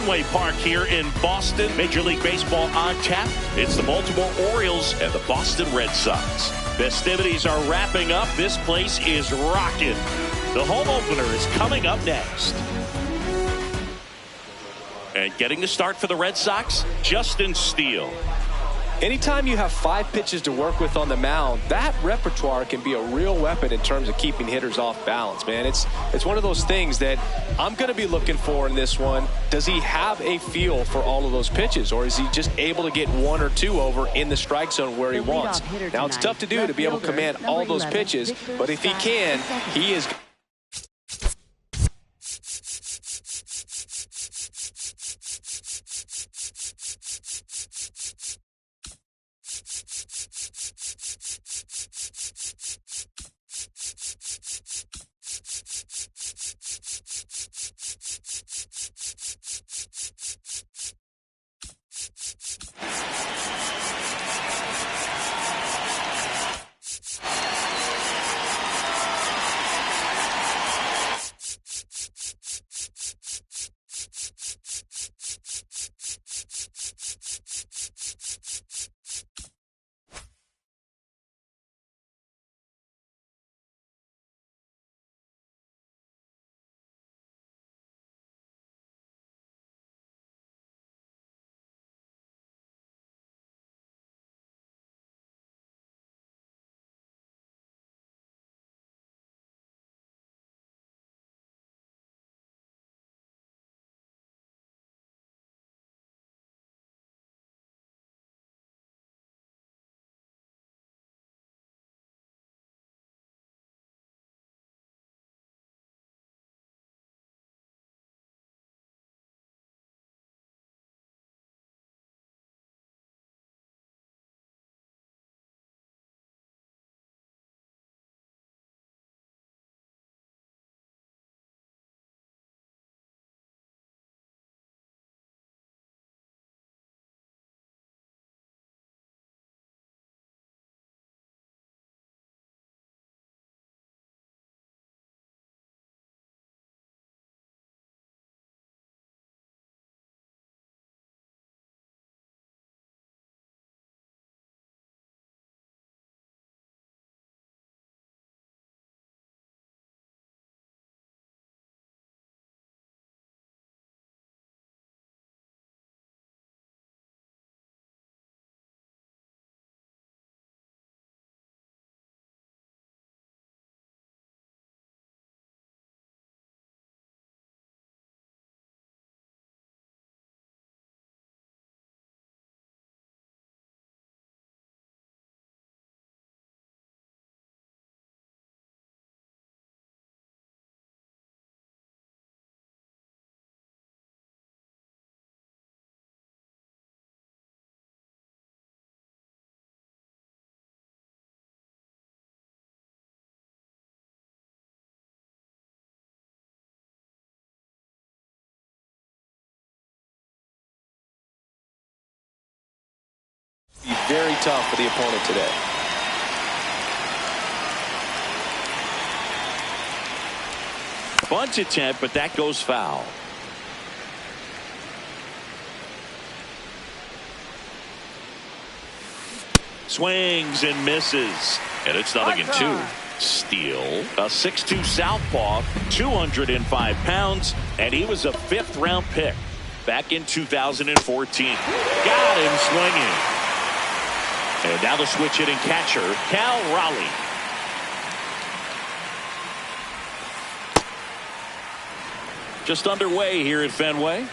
Fenway Park here in Boston. Major League Baseball on tap. It's the Baltimore Orioles and the Boston Red Sox. Festivities are wrapping up. This place is rocking. The home opener is coming up next. And getting the start for the Red Sox, Justin Steele. Anytime you have 5 pitches to work with on the mound, that repertoire can be a real weapon in terms of keeping hitters off balance, man. It's one of those things that I'm going to be looking for in this one. Does he have a feel for all of those pitches, or is he just able to get 1 or 2 over in the strike zone where he wants? Now, it's tough to do to be able to command all those pitches, but if he can, he is. Very tough for the opponent today. Bunt attempt, but that goes foul. Swings and misses, and it's 0-2. Steele, a 6'2" southpaw, 205 pounds, and he was a 5th-round pick back in 2014. Got him swinging. And now the switch hitting catcher, Cal Raleigh. Just underway here at Fenway.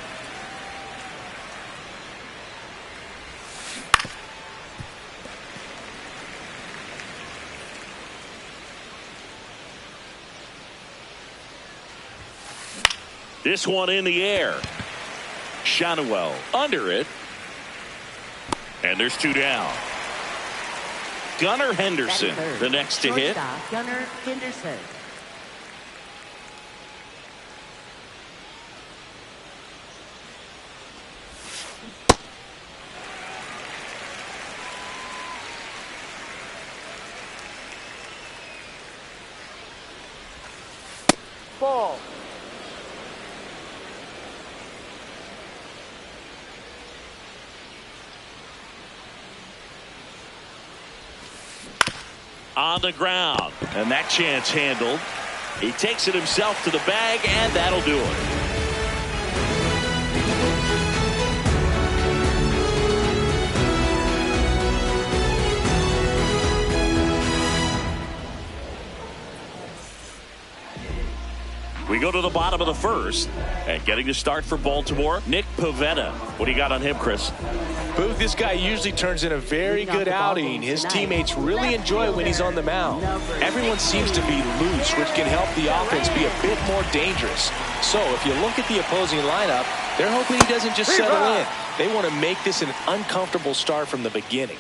This one in the air. Shanuel under it. And there's 2 down. Gunnar Henderson, the next to hit. Gunnar Henderson. Ball. on the ground. And that chance handled. He takes it himself to the bag, and that'll do it. We go to the bottom of the first, and getting to start for Baltimore, Nick Pivetta. What do you got on him, Chris? Booth, this guy usually turns in a very good outing. His teammates really enjoy when he's on the mound. Everyone seems to be loose, which can help the offense be a bit more dangerous. So if you look at the opposing lineup, they're hoping he doesn't just settle in. They want to make this an uncomfortable start from the beginning.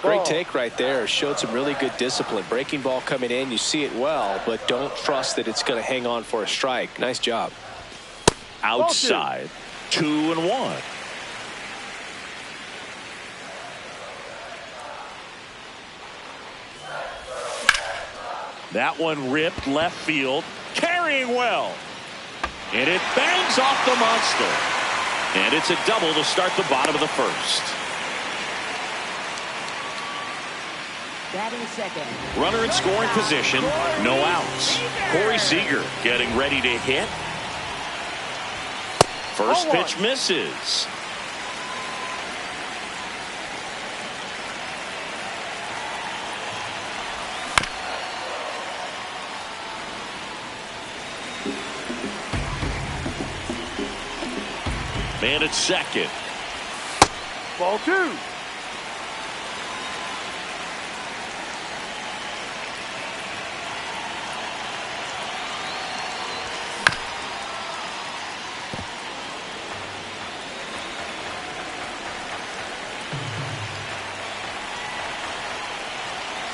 Great take right there. Showed some really good discipline. Breaking ball coming in, you see it well, but don't trust that it's going to hang on for a strike. Nice job. Outside, 2-1. That one ripped left field, carrying well. And it bangs off the monster. And it's a double to start the bottom of the first. Batting second. Runner in scoring position, no outs. Corey Seager getting ready to hit. First pitch misses. Man at second. Ball 2.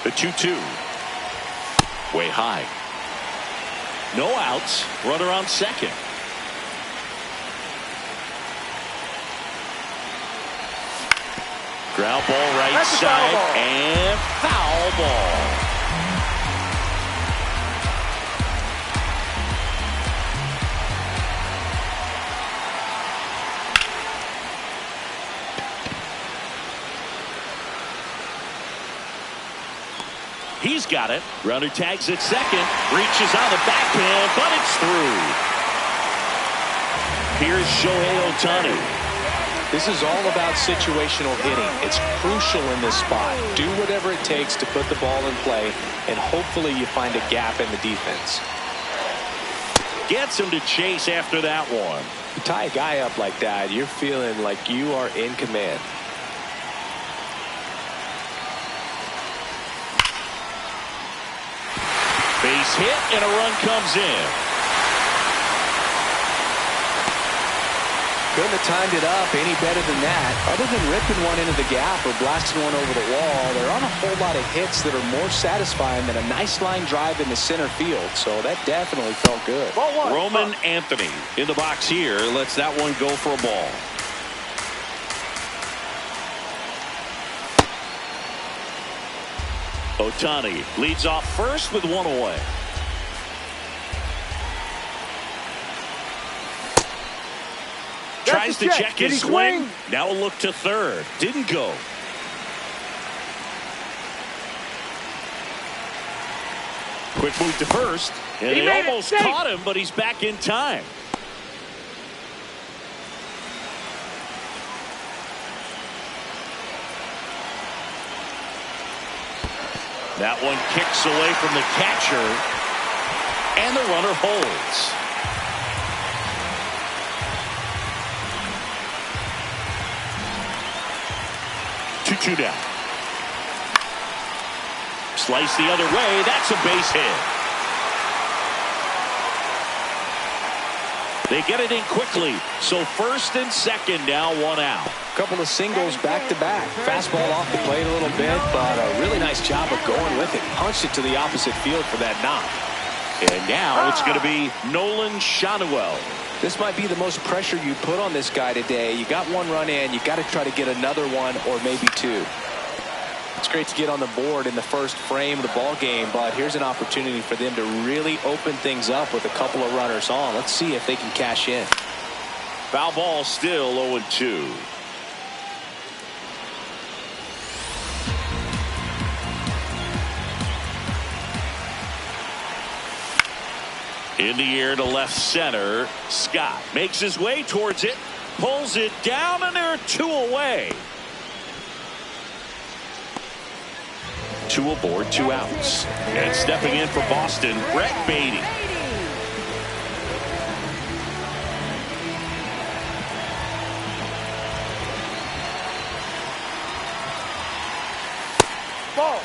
The 2-2. Way high. No outs. Runner on second. Ground ball right side and foul ball. He's got it. Runner tags at second. Reaches on the backhand, but it's through. Here's Shohei Ohtani. This is all about situational hitting. It's crucial in this spot. Do whatever it takes to put the ball in play, and hopefully you find a gap in the defense. Gets him to chase after that one. You tie a guy up like that, you're feeling like you are in command. Base hit, and a run comes in. Couldn't have timed it up any better than that. Other than ripping one into the gap or blasting one over the wall, there aren't a whole lot of hits that are more satisfying than a nice line drive in the center field. So that definitely felt good. Roman Anthony in the box here. Lets that one go for a ball. Ohtani leads off first with one away. Tries to check his swing. Now a look to third. Didn't go. Quick move to first. And he almost caught him, but he's back in time. That one kicks away from the catcher. And the runner holds. 2-2 down. Slice the other way. That's a base hit. They get it in quickly. So first and second, now one out. Couple of singles back to back. Fastball off the plate a little bit, but a really nice job of going with it. Punched it to the opposite field for that knock. And now it's going to be Nolan Schanuel. This might be the most pressure you put on this guy today. You got one run in. You got to try to get another one or maybe two. It's great to get on the board in the first frame of the ball game, but here's an opportunity for them to really open things up with a couple of runners on. Let's see if they can cash in. Foul ball, still 0-2. In the air to left center. Scott makes his way towards it, pulls it down, and there are 2 away. 2 aboard, 2 outs. And stepping in for Boston, Brett Beatty. Ball.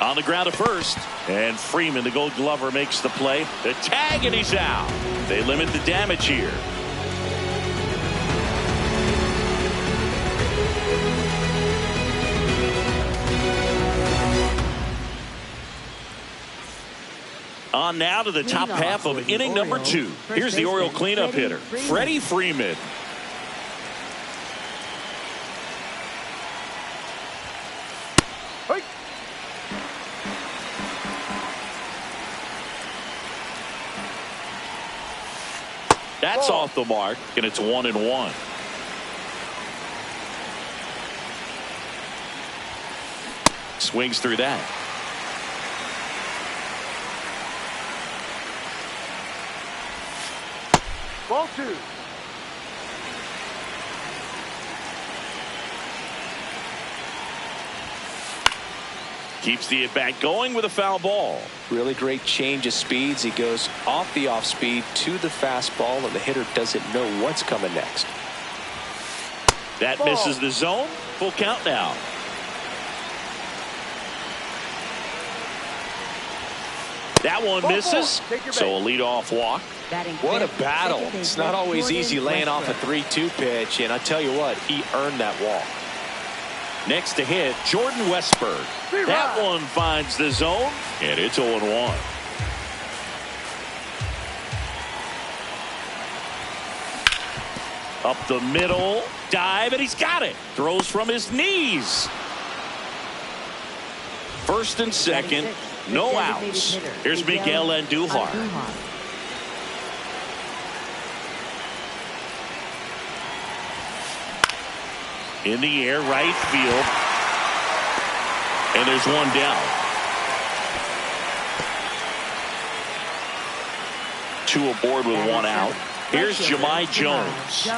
On the ground to first, and Freeman, the Gold Glover, makes the play. The tag, and he's out. They limit the damage here. On now to the top half of inning number 2. Here's the Oriole cleanup hitter, Freddie Freeman. That's off the mark, and it's 1-1. Swings through that. Ball 2. Keeps the at-bat going with a foul ball. Really great change of speeds. He goes off the off speed to the fastball, and the hitter doesn't know what's coming next. That misses the zone. Full count now. That one misses. So a leadoff walk. What a battle. It's not always easy laying off a 3-2 pitch, and I tell you what, he earned that walk. Next to hit, Jordan Westberg. That one finds the zone, and it's 0-1. Up the middle, dive, and he's got it. Throws from his knees. First and second, no outs. Here's Miguel Andujar. In the air, right field. And there's one down. 2 aboard with 1 out. Here's Jahmai Jones.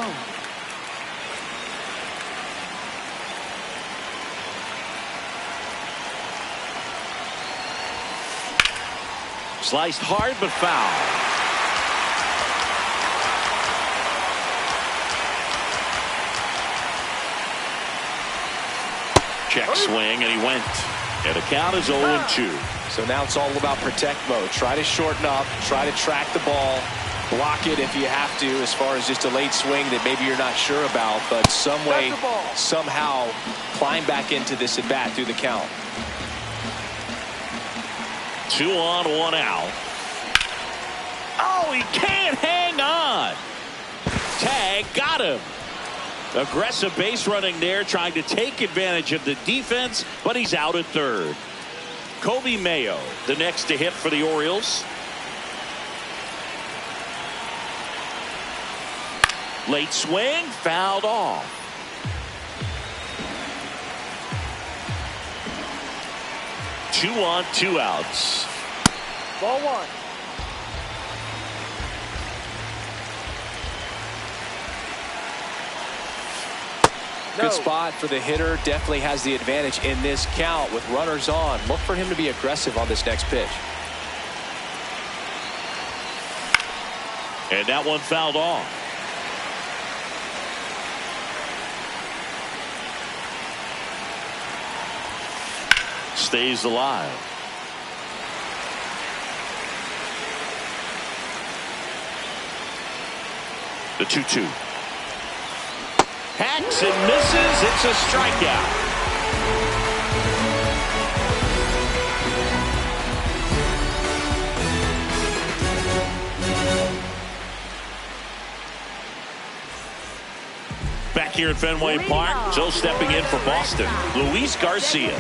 Sliced hard but foul. Check swing, and he went. And the count is 0-2. So now it's all about protect mode. Try to shorten up, try to track the ball, block it if you have to, as far as just a late swing that maybe you're not sure about, but some way, somehow climb back into this at bat through the count. 2 on, 1 out. Oh, he can't hang on. Tag, got him. Aggressive base running there, trying to take advantage of the defense, but he's out at third. Kobe Mayo, the next to hit for the Orioles. Late swing, fouled off. Two on, 2 outs. Ball 1. Good spot for the hitter. Definitely has the advantage in this count with runners on. Look for him to be aggressive on this next pitch. And that one fouled off. Stays alive. The 2-2. Hacks and misses. It's a strikeout. Back here at Fenway Park, Joe stepping in for Boston, Luis Garcia.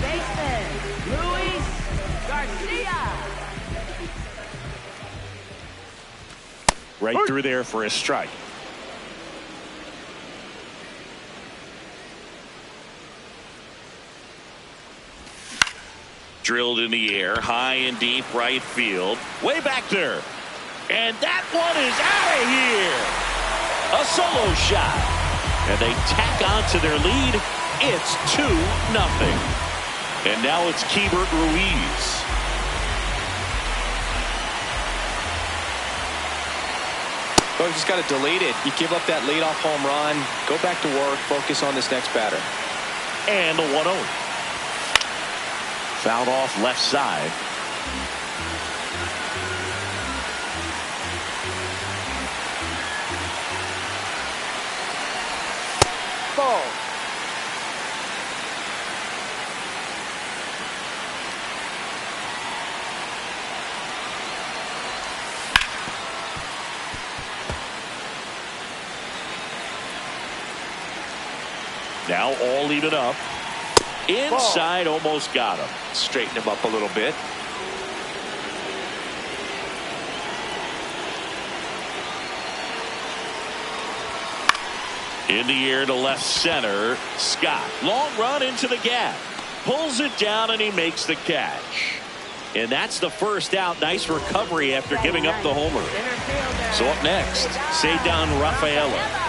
Right through there for a strike. Drilled in the air, high and deep right field. Way back there. And that one is out of here. A solo shot. And they tack on to their lead. It's 2-0. And now it's Keibert Ruiz. Oh, you just got to delete it. You give up that leadoff home run. Go back to work. Focus on this next batter. And the 1-0. Fouled off left side. Ball. Now all even up. Inside, almost got him. Straighten him up a little bit. In the air to left center. Scott. Long run into the gap. Pulls it down and he makes the catch. And that's the first out. Nice recovery after giving up the homer. So up next, Ceddanne Rafaela.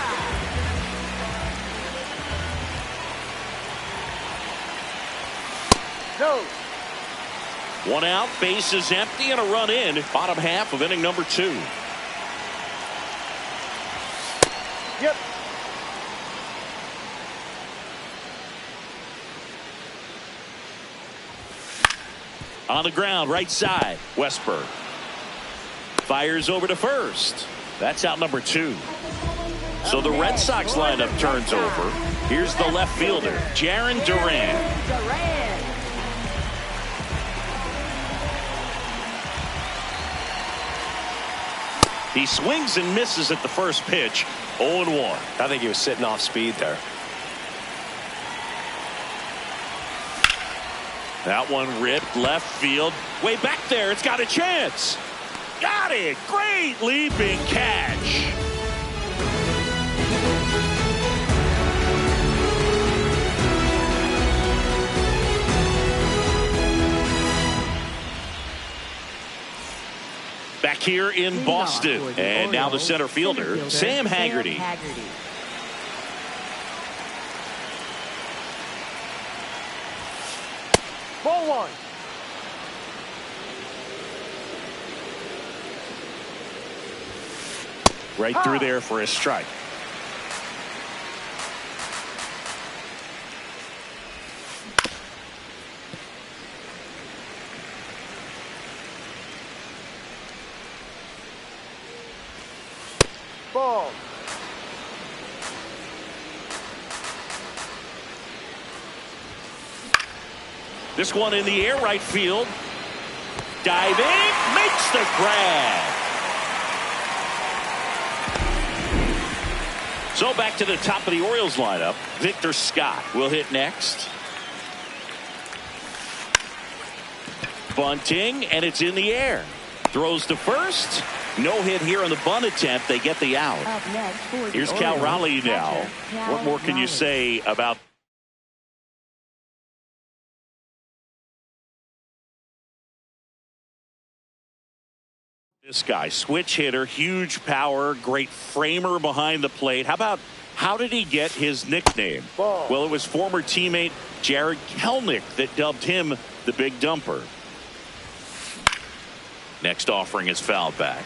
No. One out, base is empty, and a run in. Bottom half of inning number 2. Yep. On the ground, right side. Westberg fires over to first. That's out number 2. So the Red Sox lineup turns over. Here's the left fielder, Jarren Duran. He swings and misses at the first pitch. 0-1. I think he was sitting off speed there. That one ripped left field. Way back there. It's got a chance. Got it. Great leaping catch. Back here in Boston. And now the center fielder, Sam Haggerty. Ball 1. Right through there for a strike. Ball. This one in the air, right field. Diving, makes the grab. So back to the top of the Orioles lineup. Victor Scott will hit next. Bunting, and it's in the air. Throws to first. No hit here on the bunt attempt. They get the out. Here's Cal Raleigh now. What more can you say about this guy? Switch hitter, huge power, great framer behind the plate. How did he get his nickname? Ball. Well, it was former teammate Jared Kelnick that dubbed him the Big Dumper. Next offering is fouled back.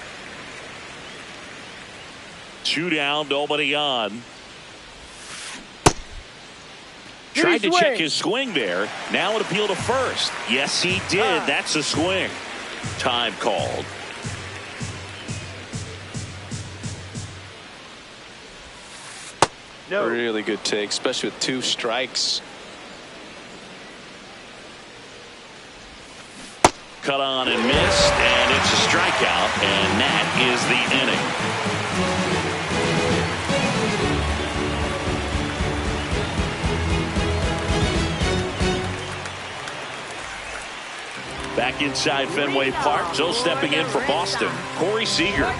2 down, nobody on. Tried to check his swing there. Now an appeal to first. Yes, he did. That's a swing. Time called. No. Really good take, especially with 2 strikes. Cut on and missed, and it's a strikeout, and that is the inning. Back inside Fenway Park, so stepping in for Boston, Corey Seager.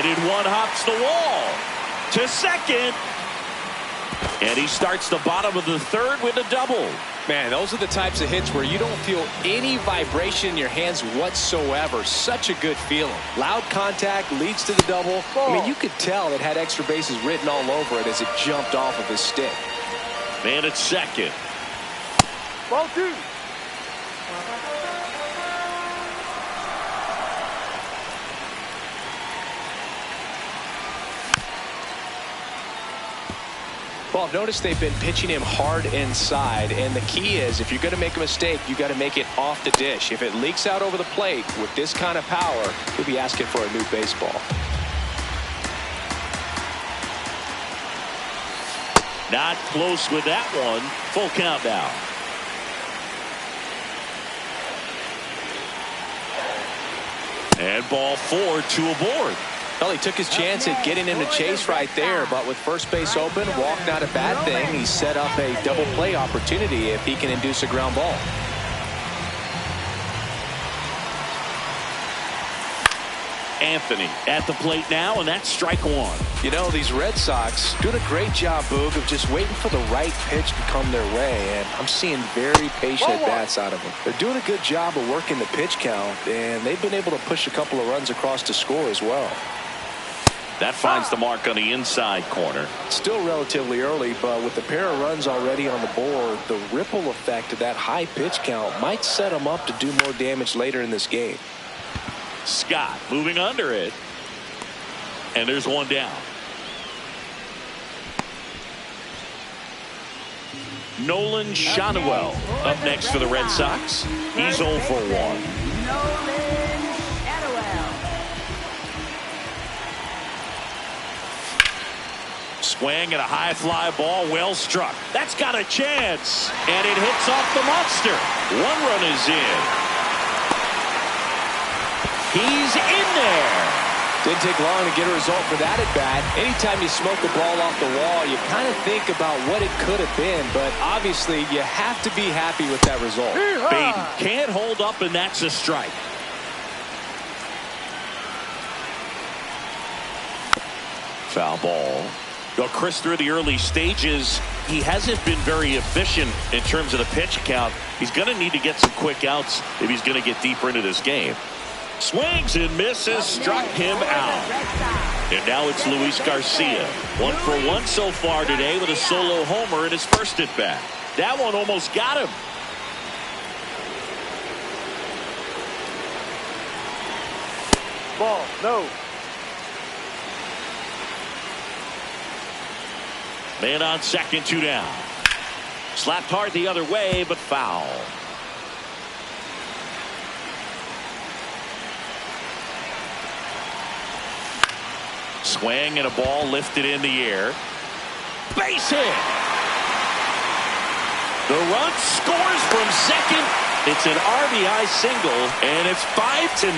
And in one hops the wall to second. And he starts the bottom of the third with a double. Man, those are the types of hits where you don't feel any vibration in your hands whatsoever. Such a good feeling. Loud contact leads to the double. I mean, you could tell it had extra bases written all over it as it jumped off of his stick. Man at second. Ball 2. Well, notice they've been pitching him hard inside, and the key is if you're going to make a mistake, you got to make it off the dish. If it leaks out over the plate with this kind of power, he'll be asking for a new baseball. Not close with that one. Full count now. And ball 4, 2 aboard. Well, he took his chance at getting him to chase right there, but with first base open, walk not a bad thing. He set up a double play opportunity if he can induce a ground ball. Anthony at the plate now, and that's strike 1. You know, these Red Sox doing a great job, Boog, of just waiting for the right pitch to come their way, and I'm seeing very patient at-bats out of them. They're doing a good job of working the pitch count, and they've been able to push a couple of runs across to score as well. That finds the mark on the inside corner. Still relatively early, but with the pair of runs already on the board, the ripple effect of that high pitch count might set them up to do more damage later in this game. Scott moving under it. And there's one down. Nolan Schanuel up next for the Red Sox. He's 0 for 1. Swing and a high fly ball, well struck. That's got a chance, and it hits off the monster. 1 run is in. He's in there. Didn't take long to get a result for that at bat. Anytime you smoke a ball off the wall, you kind of think about what it could have been, but obviously you have to be happy with that result. Baden can't hold up, and that's a strike. Foul ball. Well, Chris, through the early stages, he hasn't been very efficient in terms of the pitch count. He's going to need to get some quick outs if he's going to get deeper into this game. Swings and misses, struck him out. And now it's Luis Garcia. 1 for 1 so far today with a solo homer in his first at bat. That one almost got him. Ball, no. Man on second, 2 down. Slapped hard the other way, but foul. Swing and a ball lifted in the air. Base hit. The run scores from second. It's an RBI single, and it's 5-0.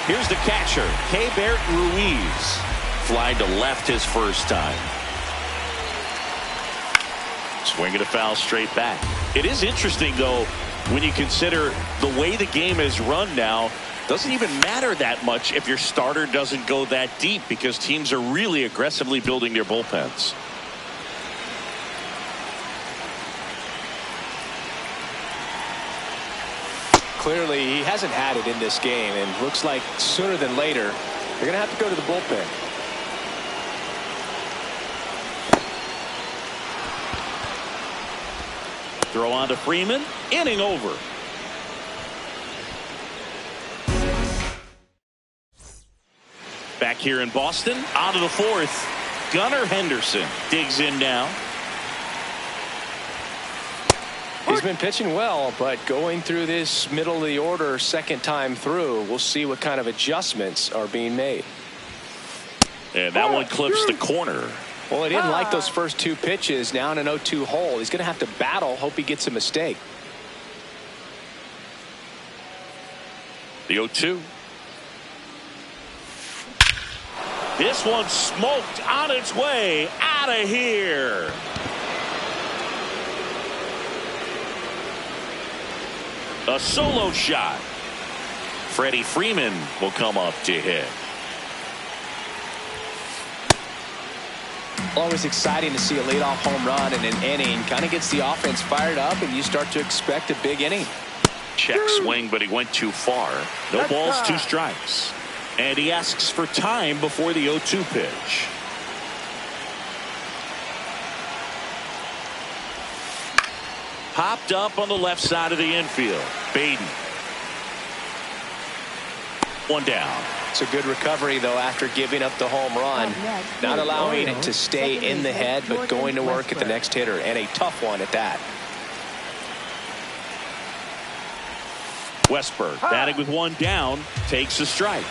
Here's the catcher, Keibert Ruiz. Flying to left his first time. Swinging a foul straight back. It is interesting, though, when you consider the way the game is run now. Doesn't even matter that much if your starter doesn't go that deep, because teams are really aggressively building their bullpens. Clearly, he hasn't had it in this game, and looks like sooner than later, they're going to have to go to the bullpen. Throw on to Freeman. Inning over. Back here in Boston, on to the 4th. Gunnar Henderson digs in now. He's been pitching well, but going through this middle of the order second time through, we'll see what kind of adjustments are being made. And that one clips the corner. Well, he didn't like those first 2 pitches. Now in an 0-2 hole, he's going to have to battle. Hope he gets a mistake. The 0-2. This one smoked on its way out of here. A solo shot. Freddie Freeman will come up to hit. Always exciting to see a leadoff home run in an inning. Kind of gets the offense fired up, and you start to expect a big inning. Check swing, but he went too far. No balls, 2 strikes. And he asks for time before the 0-2 pitch. Popped up on the left side of the infield. Baden. 1 down. It's a good recovery, though, after giving up the home run. Not allowing it to stay in the head, but going to work at the next hitter, and a tough one at that. Westberg batting with 1 down, takes a strike.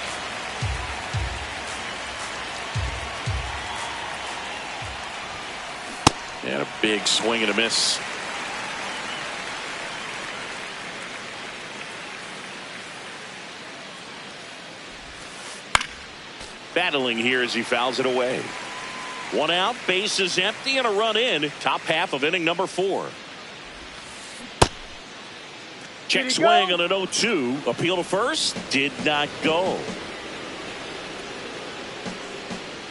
And a big swing and a miss. Battling here as he fouls it away. 1 out, bases empty, and a run in. Top half of inning number 4. Check swing on an 0-2. Appeal to first. Did not go.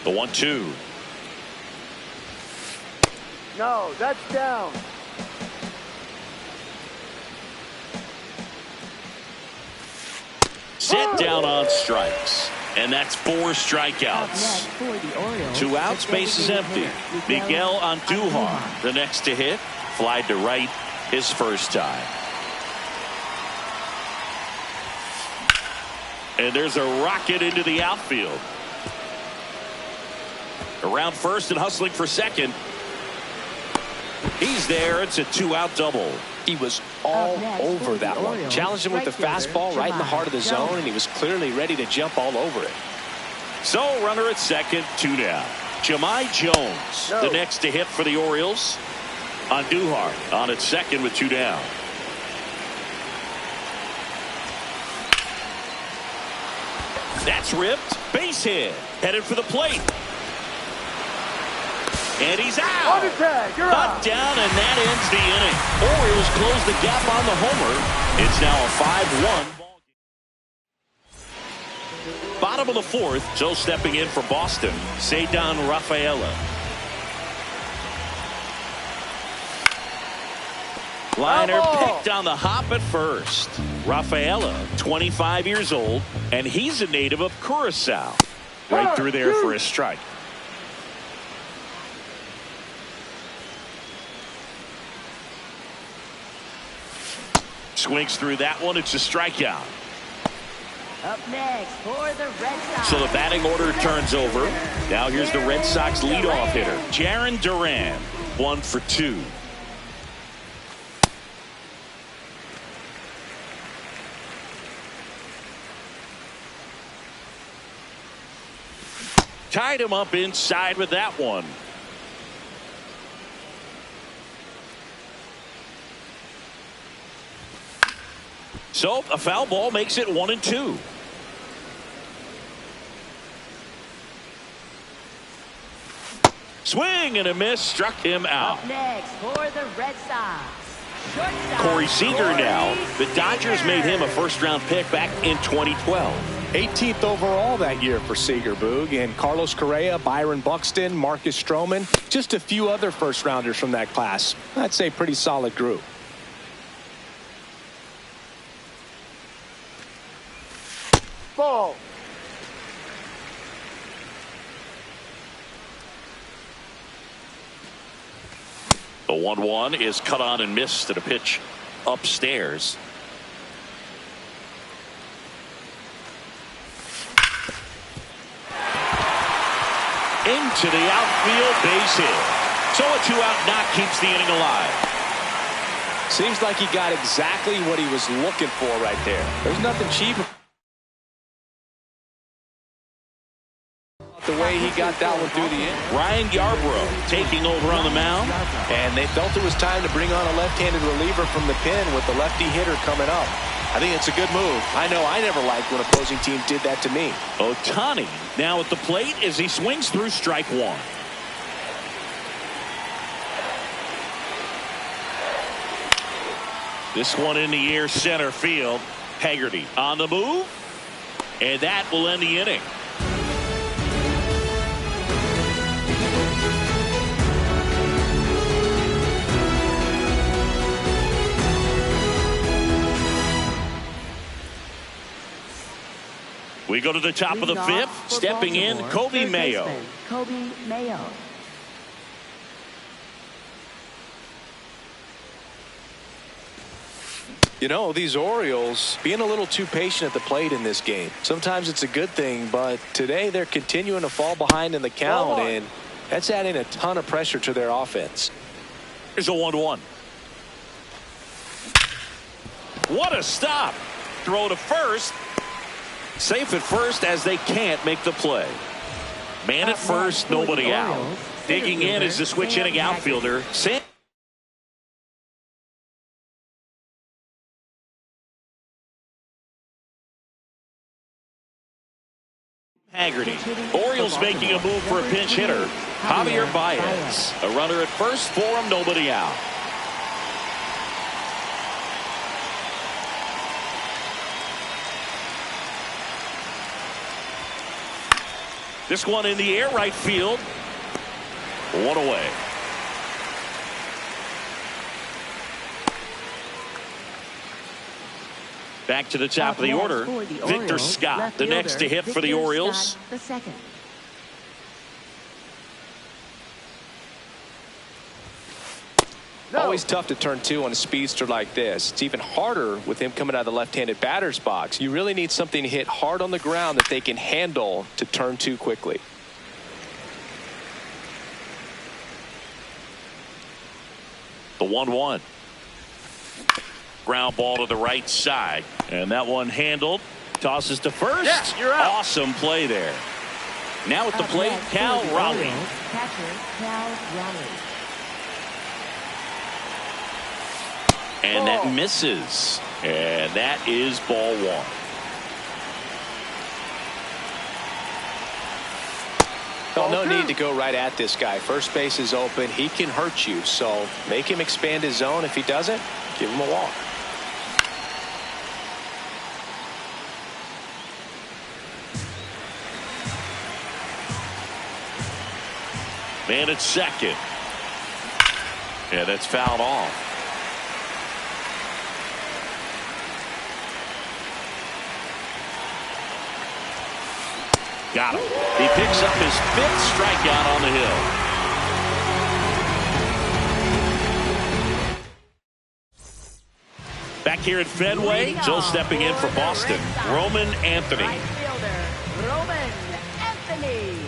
The 1-2. No, that's down. Set down on strikes. And that's 4 strikeouts. 2 outs, bases empty. Miguel Andujar, the next to hit. Fly to right his first time. And there's a rocket into the outfield. Around first and hustling for second. He's there. It's a 2-out double. He was all over that one. Challenged him with the fastball right in the heart of the zone, and he was clearly ready to jump all over it. So runner at second, 2 down. Jahmai Jones, the next to hit for the Orioles. Andujar on at second with 2 down. That's ripped. Base hit. Headed for the plate. And he's out. Cut down, and that ends the inning. Orioles close the gap on the homer. It's now a 5-1 ball game. Bottom of the 4th, so stepping in for Boston, Ceddanne Rafaela. Liner picked on the hop at first. Rafaela, 25 years old, and he's a native of Curacao. Right through there for a strike. Swings through that one. It's a strikeout. Up next for the Red Sox. So the batting order turns over. Now here's the Red Sox leadoff hitter, Jarren Duran. 1 for 2. Tied him up inside with that one. So a foul ball makes it 1-2. Swing and a miss, struck him out. Up next for the Red Sox. Shortstop, Corey Seager now. The Dodgers made him a first-round pick back in 2012. 18th overall that year for Seager, Boog, and Carlos Correa, Byron Buxton, Marcus Stroman, just a few other first-rounders from that class. I'd say pretty solid group. Ball. The 1-1 is cut on and missed at a pitch upstairs. Into the outfield, base hit. So a 2-out knock keeps the inning alive. Seems like he got exactly what he was looking for right there. There's nothing cheap the way he got that one through the inning. Ryan Yarbrough taking over on the mound. And they felt it was time to bring on a left-handed reliever from the pen with the lefty hitter coming up. I think it's a good move. I know I never liked when opposing teams did that to me. Ohtani now at the plate as he swings through strike 1. This one in the air, center field. Haggerty on the move. And that will end the inning. go to the top of the fifth. Stepping in, Kobe Mayo. Kobe Mayo. You know, these Orioles being a little too patient at the plate in this game. Sometimes it's a good thing, but today they're continuing to fall behind in the count, and that's adding a ton of pressure to their offense. Here's a 1-1. What a stop. Throw to first. Safe at first as they can't make the play. Man at first, nobody out. Digging in is the switch inning outfielder, Sam Haggerty. Orioles making a move for a pinch hitter, Javier Baez. A runner at first for him, nobody out. This one in the air, right field. One away. Back to the top of the order. Victor Scott, the next to hit for the Orioles. The second. Always tough to turn two on a speedster like this. It's even harder with him coming out of the left-handed batter's box. You really need something to hit hard on the ground that they can handle to turn two quickly. The 1-1. Ground ball to the right side. And that one handled. Tosses to first. Yeah, you're out. Awesome play there. Now at the plate, Cal Raleigh. Catcher, Cal Raleigh. And that misses. And that is ball one. Well, no need to go right at this guy. First base is open. He can hurt you. So make him expand his zone. If he doesn't, give him a walk. Man at second. Yeah, that's fouled off. Got him. He picks up his fifth strikeout on the hill. Back here at Fenway, Joe stepping in for Boston. Roman Anthony. Right fielder, Roman Anthony.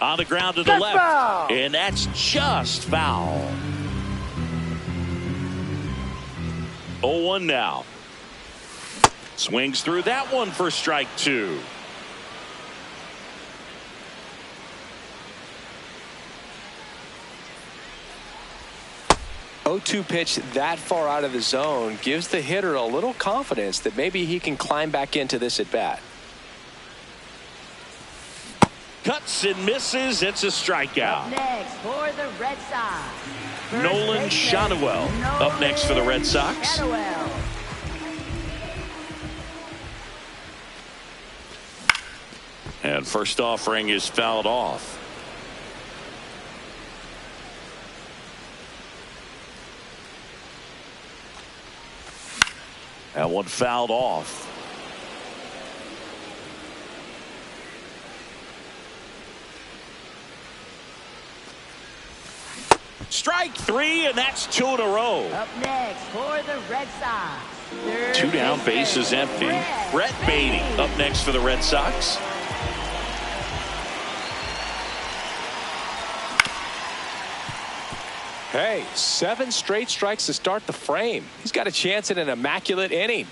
On the ground to the That's left. foul. And that's just foul. 0-1 now. Swings through that one for strike two. O2 pitch that far out of the zone gives the hitter a little confidence that maybe he can climb back into this at bat. Cuts and misses. It's a strikeout. Next for the Red Sox. Nolan Shadwell up next for the Red Sox. Shadwell. And first offering is fouled off. That one fouled off. Strike three, and that's two in a row. Up next for the Red Sox. Two down, base is empty. Brett Beatty up next for the Red Sox. Hey, 7 straight strikes to start the frame. He's got a chance at an immaculate inning.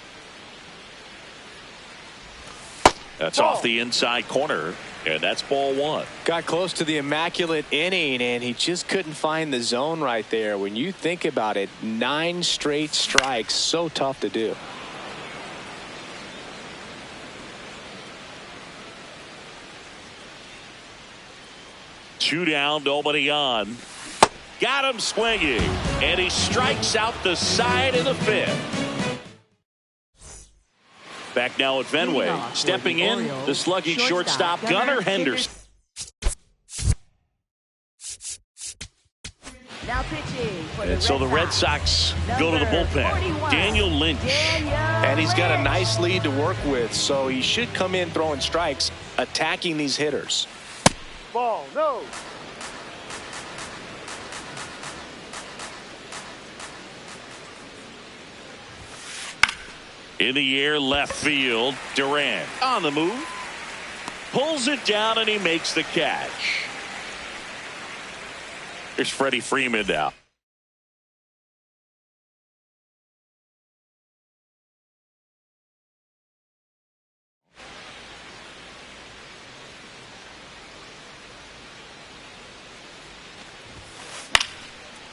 That's off the inside corner, and that's ball one. Got close to the immaculate inning, and he just couldn't find the zone right there. When you think about it, 9 straight strikes, so tough to do. Two down, nobody on. Got him swinging, and he strikes out the side of the fifth. Back now at Fenway. Stepping in, the slugging shortstop, Gunnar Henderson. Now pitching for And so the Red Sox go to the bullpen. 41, Daniel Lynch. And he's got a nice lead to work with, so he should come in throwing strikes, attacking these hitters. Ball, no. In the air, left field. Durant on the move. Pulls it down, and he makes the catch. Here's Freddie Freeman now.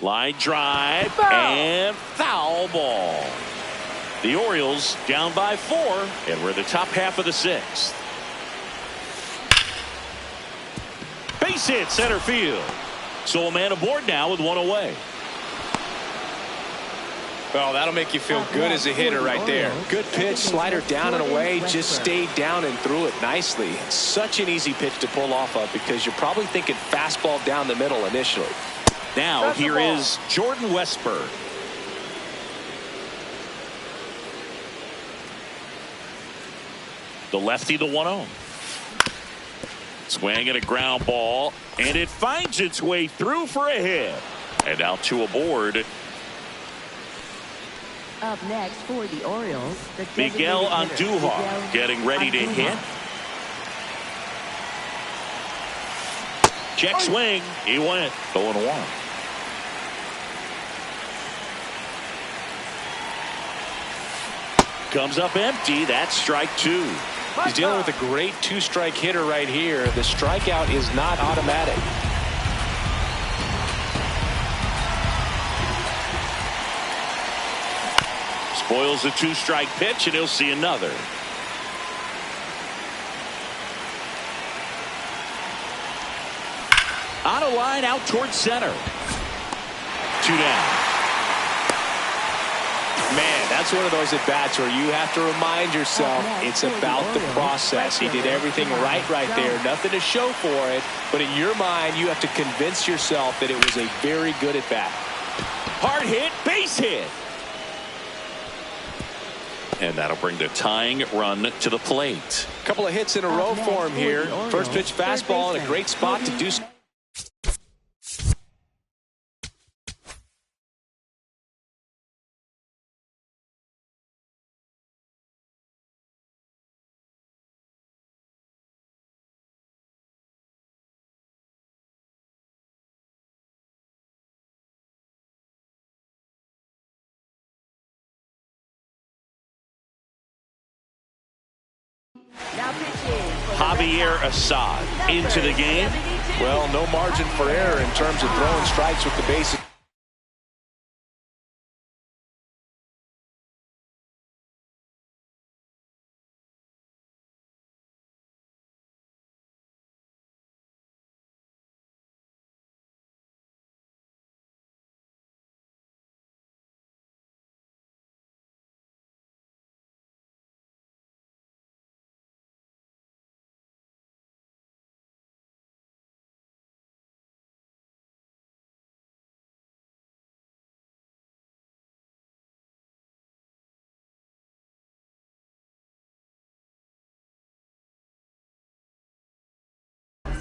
Line drive and foul ball. The Orioles down by 4, and we're in the top half of the 6th. Base hit center field. So a man aboard now with 1 away. Well, that'll make you feel good as a hitter right there. Good pitch, slider down and away, just stayed down and threw it nicely. Such an easy pitch to pull off of because you're probably thinking fastball down the middle initially. Now here is Jordan Westburg. The lefty, the 1-0. Swing and a ground ball, and it finds its way through for a hit. And now 2 aboard. Up next for the Orioles, the Miguel designated hitter, Andujar getting ready to hit. Check swing. He went 0-1. Comes up empty. That's strike 2. He's dealing with a great 2-strike hitter right here. The strikeout is not automatic. Spoils a 2-strike pitch, and he'll see another. On a line out towards center. 2 down. Man, that's one of those at-bats where you have to remind yourself it's about the process. He did everything right there. Nothing to show for it. But in your mind, you have to convince yourself that it was a very good at-bat. Hard hit, base hit. And that'll bring the tying run to the plate. A couple of hits in a row for him here. First pitch fastball in a great spot to do so. Now pitching for the Javier Red Sox, Assad into the game. 72. Well, no margin for error in terms of throwing strikes with the bases.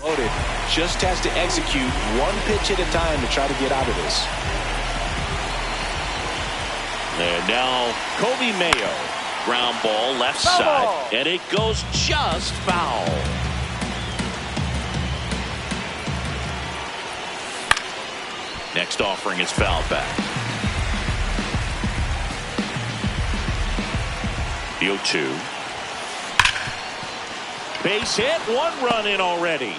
Loaded. Just has to execute one pitch at a time to try to get out of this. And now Kobe Mayo. Ground ball left side. And it goes just foul. Next offering is fouled back. The 0-2. Base hit. 1 run in already.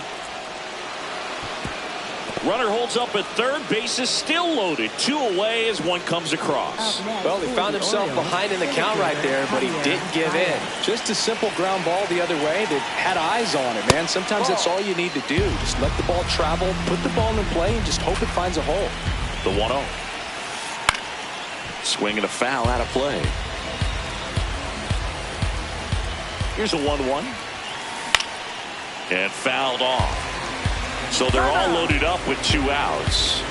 Runner holds up at third. Base is still loaded. 2 away as 1 comes across. Well, he found himself behind in the count right there, but he didn't give in. Just a simple ground ball the other way that had eyes on it, man. Sometimes that's all you need to do. Just let the ball travel, put the ball in play, and just hope it finds a hole. The 1-0. Swing and a foul out of play. Here's a 1-1. And fouled off. So they're all loaded up with 2 outs.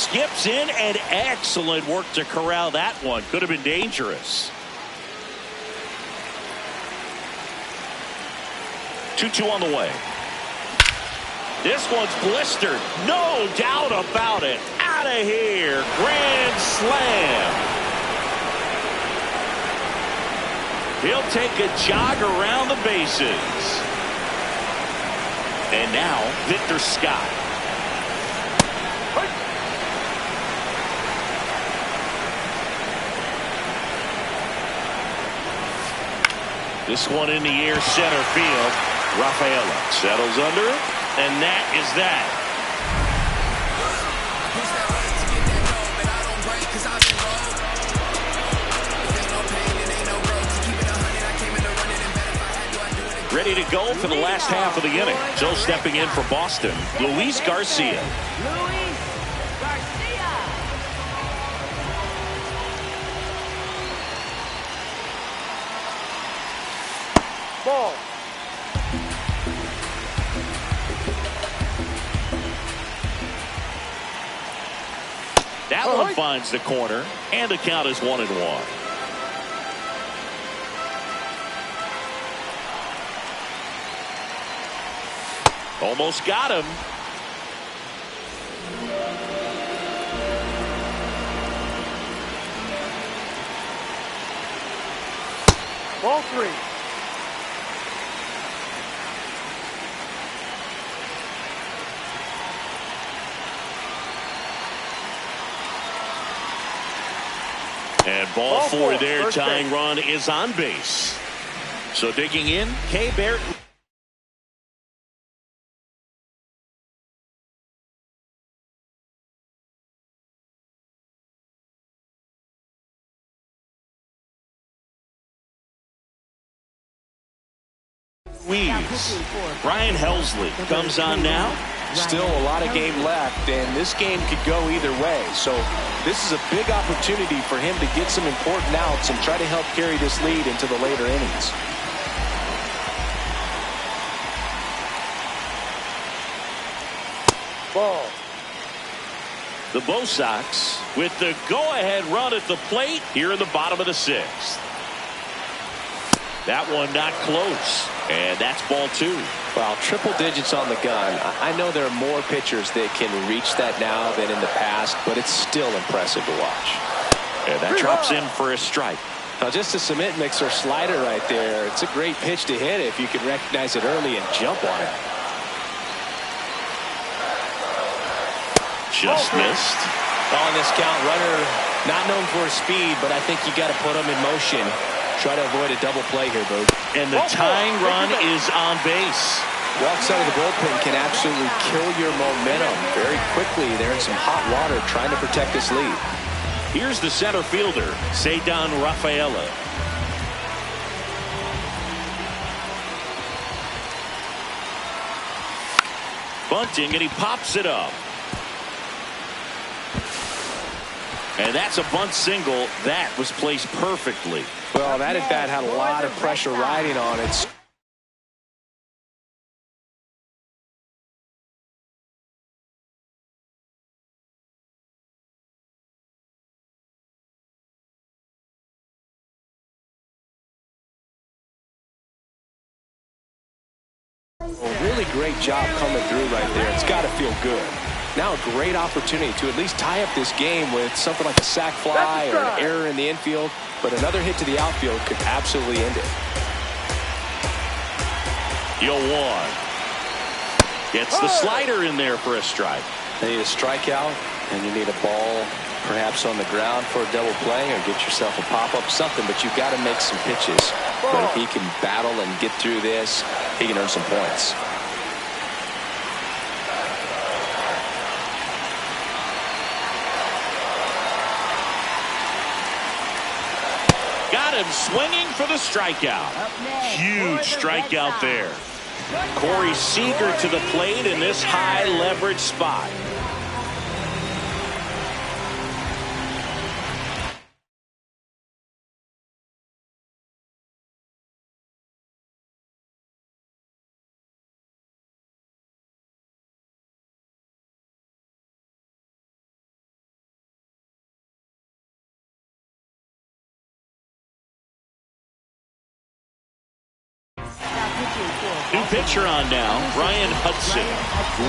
skips in, and excellent work to corral that one. Could have been dangerous. 2-2 on the way. This one's blistered. No doubt about it. Out of here. Grand slam. He'll take a jog around the bases. And now Victor Scott. This one in the air, center field. Rafaela settles under it, and that is that. Ready to go for the last half of the inning. So stepping in for Boston, Luis Garcia. Ball. That one finds the corner, and the count is 1-1. Almost got him. Ball 3. And ball 4 there. Tying run is on base. So digging in, K. Barrett. Brian Helsley comes on now. Still a lot of game left, and this game could go either way. So this is a big opportunity for him to get some important outs and try to help carry this lead into the later innings. Ball. The Bo Sox with the go-ahead run at the plate here in the bottom of the 6th. That one not close, and that's ball 2. Well, triple digits on the gun. I know there are more pitchers that can reach that now than in the past, but it's still impressive to watch. And that drops in for a strike. Now, just a cement mixer slider right there. It's a great pitch to hit if you can recognize it early and jump on it. Just missed. On this count, runner not known for his speed, but I think you got to put him in motion. Try to avoid a double play here, Boo. And the tying run is on base. Walks out of the bullpen can absolutely kill your momentum very quickly. They're in some hot water trying to protect this lead. Here's the center fielder, Ceddanne Rafaela. Bunting, and he pops it up. And that's a bunt single. That was placed perfectly. Well, that at bat had a lot of pressure riding on it. A really great job coming through right there. It's got to feel good. Now a great opportunity to at least tie up this game with something like a sac fly or an error in the infield, but another hit to the outfield could absolutely end it. 0-1. Gets the slider in there for a strike. You need a strikeout, and you need a ball perhaps on the ground for a double play, or get yourself a pop-up, something, but you've got to make some pitches. But if he can battle and get through this, he can earn some points. Got him swinging for the strikeout. Huge strikeout there. Corey Seager to the plate in this high leverage spot. New pitcher on now, Ryan Hudson.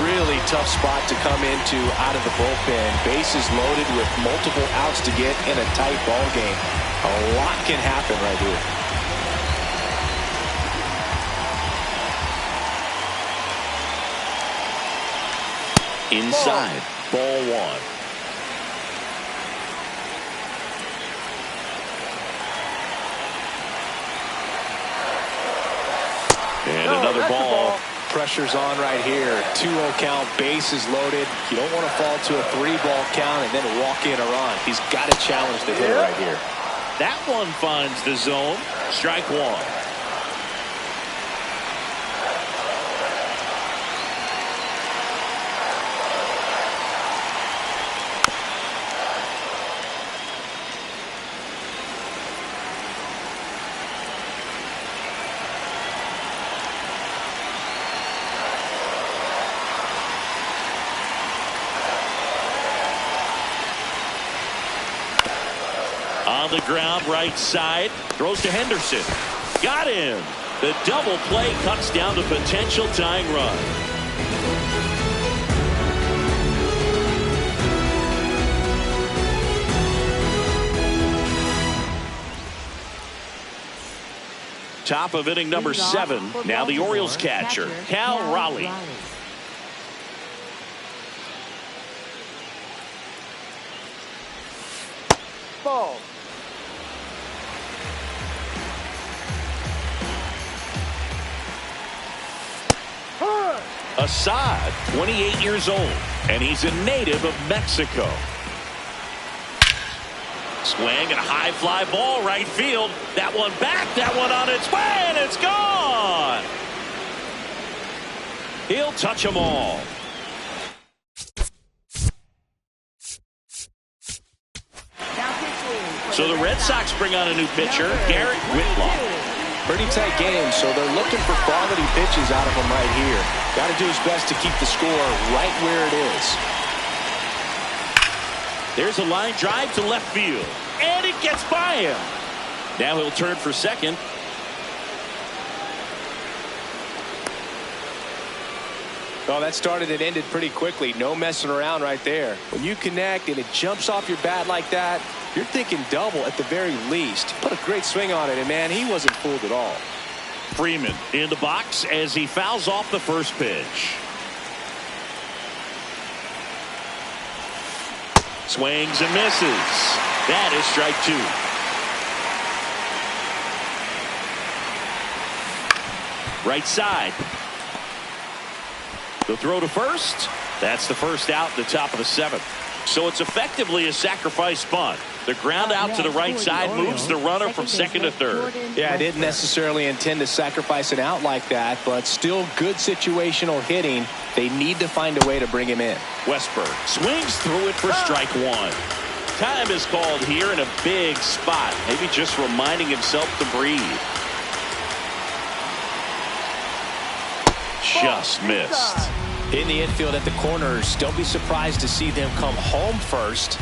Really tough spot to come into out of the bullpen. Bases loaded with multiple outs to get in a tight ball game. A lot can happen right here. Inside, ball one. And another ball. Pressure's on right here. 2-0 count, bases loaded. You don't want to fall to a 3-ball count and then walk in a run. He's got to challenge the hitter right here. That one finds the zone. Strike one. On the ground, right side, throws to Henderson. Got him. The double play cuts down the potential tying run. Top of inning number 7. Now the Orioles catcher, Cal Raleigh. Ball. Assad, 28 years old, and he's a native of Mexico. Swing and a high fly ball right field. That one back, that one on its way, and it's gone. He'll touch them all. So the Red Sox bring on a new pitcher, Garrett Whitlock. Pretty tight game, so they're looking for quality pitches out of him right here. Got to do his best to keep the score right where it is. There's a line drive to left field, and it gets by him. Now he'll turn for second. Oh, that started and ended pretty quickly. No messing around right there. When you connect and it jumps off your bat like that, you're thinking double at the very least. Put a great swing on it, and man, he wasn't fooled at all. Freeman in the box as he fouls off the first pitch. Swings and misses. That is strike two. Right side. The throw to first. That's the first out at the top of the 7th. So it's effectively a sacrifice bunt. The ground out to the right side moves the runner from second to third. Yeah, I didn't necessarily intend to sacrifice an out like that, but still good situational hitting. They need to find a way to bring him in. Westberg swings through it for strike one. Time is called here in a big spot. Maybe just reminding himself to breathe. Just missed. In the infield at the corners, don't be surprised to see them come home first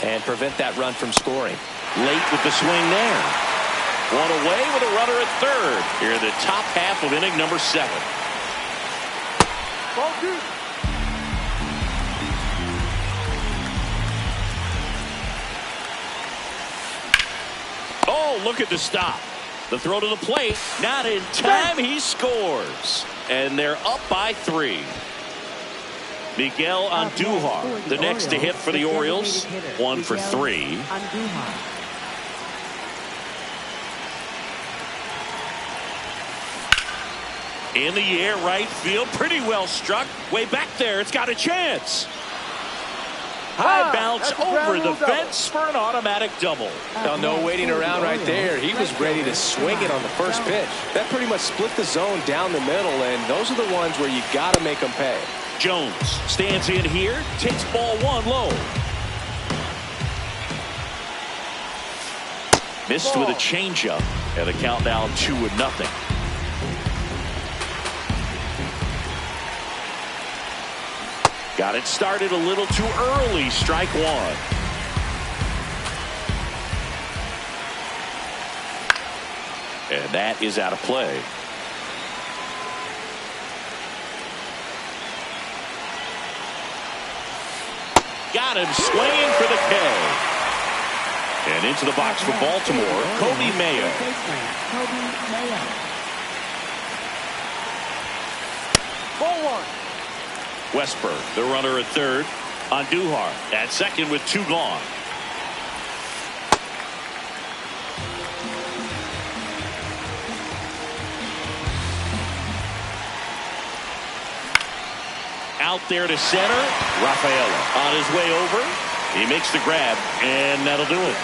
and prevent that run from scoring. Late with the swing there. One away with a runner at third here in the top half of inning number 7. Ball two. Oh, look at the stop. The throw to the plate. Not in time. He scores. And they're up by 3. Miguel Andujar, the next to hit for the Orioles. 1 for 3. In the air, right field. Pretty well struck. Way back there. It's got a chance. High bounce over the fence for an automatic double. Now, no waiting around right there. He was ready to swing it on the first pitch. That pretty much split the zone down the middle, and those are the ones where you got to make them pay. Jones stands in here, takes ball 1 low. Missed with a changeup, and the count now 2-0. Got it started a little too early. Strike one. And that is out of play. Got him swinging for the K. And into the box for Baltimore, Kobe Mayo. Ball one. Westberg, the runner at third. Andujar at second with 2 gone. Out there to center. Rafaela on his way over. He makes the grab, and that'll do it.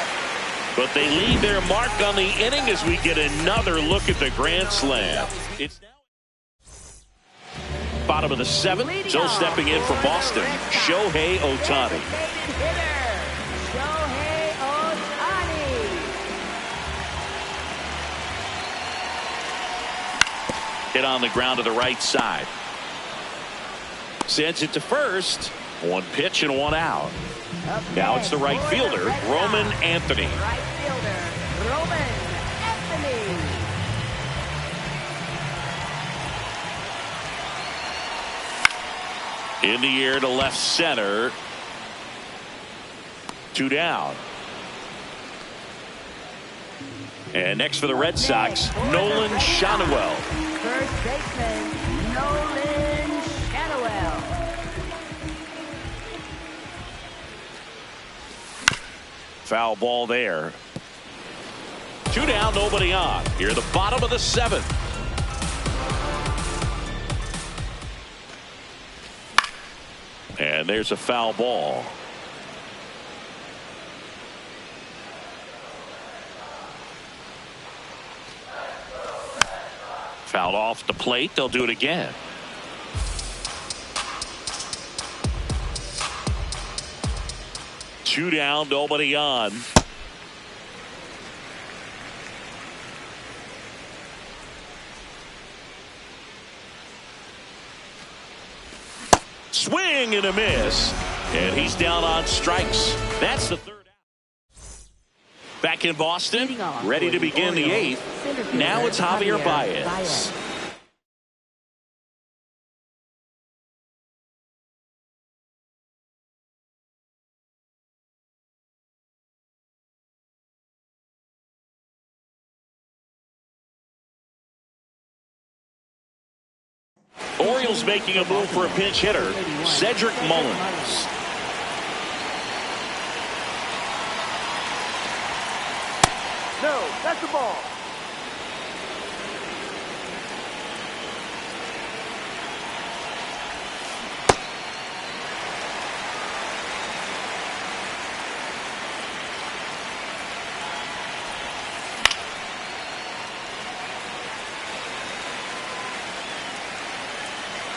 But they leave their mark on the inning as we get another look at the grand slam. It's now bottom of the 7th. So stepping in for Boston, Shohei Ohtani. Hit on the ground to the right side. Sends it to first. 1 pitch and 1 out. Now it's the right fielder, Roman Anthony. Right fielder, Roman Anthony. In the air to left center. 2 down. And next for the Red Sox, Nolan Schanuel. First baseman, Nolan Schanuel. Foul ball there. 2 down, nobody on. Here at the bottom of the 7th. And there's a foul ball. Fouled off the plate. They'll do it again. Two down, nobody on. Swing and a miss. And he's down on strikes. That's the 3rd out. Back in Boston, ready to begin the 8th. Now it's Javier Baez. Orioles making a move for a pinch hitter, Cedric Mullins. No, that's the ball.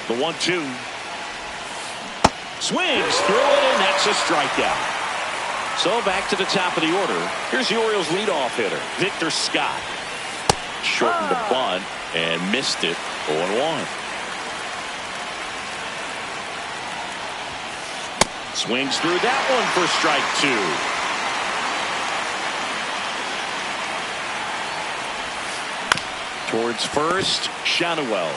The 1-2. Swings through it, and that's a strikeout. So back to the top of the order. Here's the Orioles leadoff hitter, Victor Scott. Shortened the bunt and missed it. 0-1. Swings through that one for strike 2. Towards first, Schanuel.